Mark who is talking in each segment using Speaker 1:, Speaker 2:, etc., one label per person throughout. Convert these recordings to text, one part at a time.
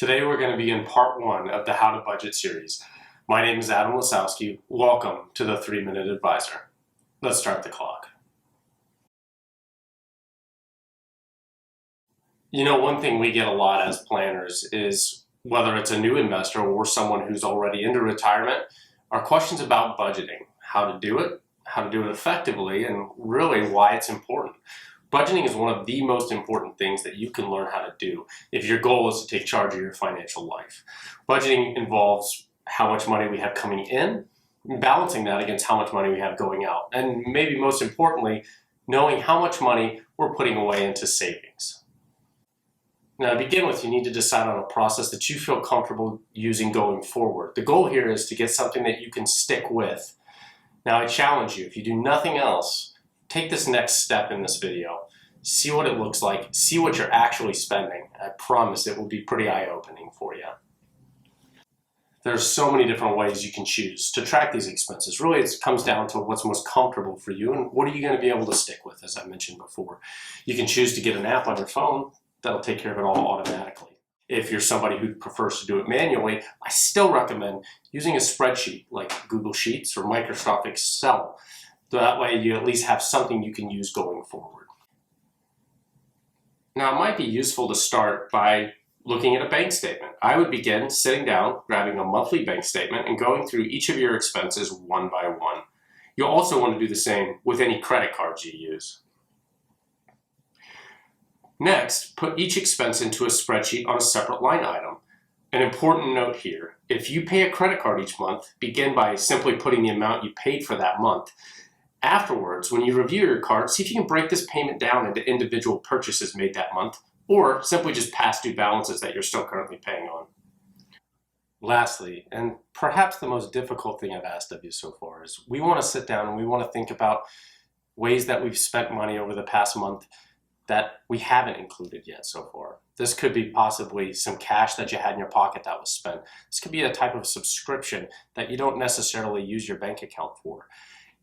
Speaker 1: Today we're going to begin part 1 of the How to Budget series. My name is Adam Lisowski. Welcome to the 3-Minute Advisor. Let's start the clock. You know, one thing we get a lot as planners is, whether it's a new investor or someone who's already into retirement, are questions about budgeting, how to do it effectively, and really why it's important. Budgeting is one of the most important things that you can learn how to do if your goal is to take charge of your financial life. Budgeting involves how much money we have coming in, balancing that against how much money we have going out, and maybe most importantly, knowing how much money we're putting away into savings. Now, to begin with, you need to decide on a process that you feel comfortable using going forward. The goal here is to get something that you can stick with. Now, I challenge you, if you do nothing else, take this next step in this video. See what it looks like. See what you're actually spending. I promise it will be pretty eye-opening for you. There's so many different ways you can choose to track these expenses. Really, it comes down to what's most comfortable for you and what are you going to be able to stick with, as I mentioned before. You can choose to get an app on your phone that'll take care of it all automatically. If you're somebody who prefers to do it manually, I still recommend using a spreadsheet like Google Sheets or Microsoft Excel. So that way you at least have something you can use going forward. Now, it might be useful to start by looking at a bank statement. I would begin sitting down, grabbing a monthly bank statement, and going through each of your expenses one by one. You'll also want to do the same with any credit cards you use. Next, put each expense into a spreadsheet on a separate line item. An important note here, if you pay a credit card each month, begin by simply putting the amount you paid for that month. Afterwards, when you review your card, see if you can break this payment down into individual purchases made that month, or simply just past due balances that you're still currently paying on. Lastly, and perhaps the most difficult thing I've asked of you so far, is we want to sit down and we want to think about ways that we've spent money over the past month that we haven't included yet so far. This could be possibly some cash that you had in your pocket that was spent. This could be a type of subscription that you don't necessarily use your bank account for.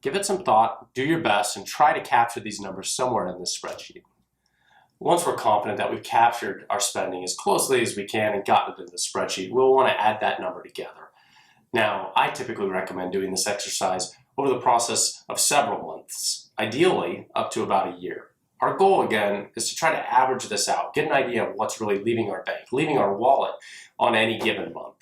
Speaker 1: Give it some thought, do your best, and try to capture these numbers somewhere in this spreadsheet. Once we're confident that we've captured our spending as closely as we can and gotten it into the spreadsheet, we'll want to add that number together. Now, I typically recommend doing this exercise over the process of several months, ideally up to about a year. Our goal, again, is to try to average this out, get an idea of what's really leaving our bank, leaving our wallet on any given month.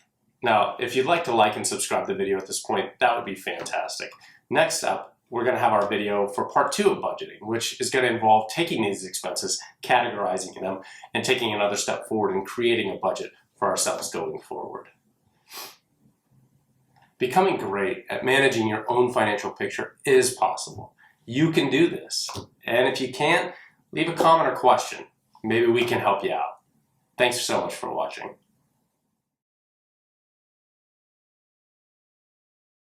Speaker 1: Now, if you'd like to like and subscribe to the video at this point, that would be fantastic. Next up, we're going to have our video for part 2 of budgeting, which is going to involve taking these expenses, categorizing them, and taking another step forward and creating a budget for ourselves going forward. Becoming great at managing your own financial picture is possible. You can do this. And if you can't, leave a comment or question. Maybe we can help you out. Thanks so much for watching.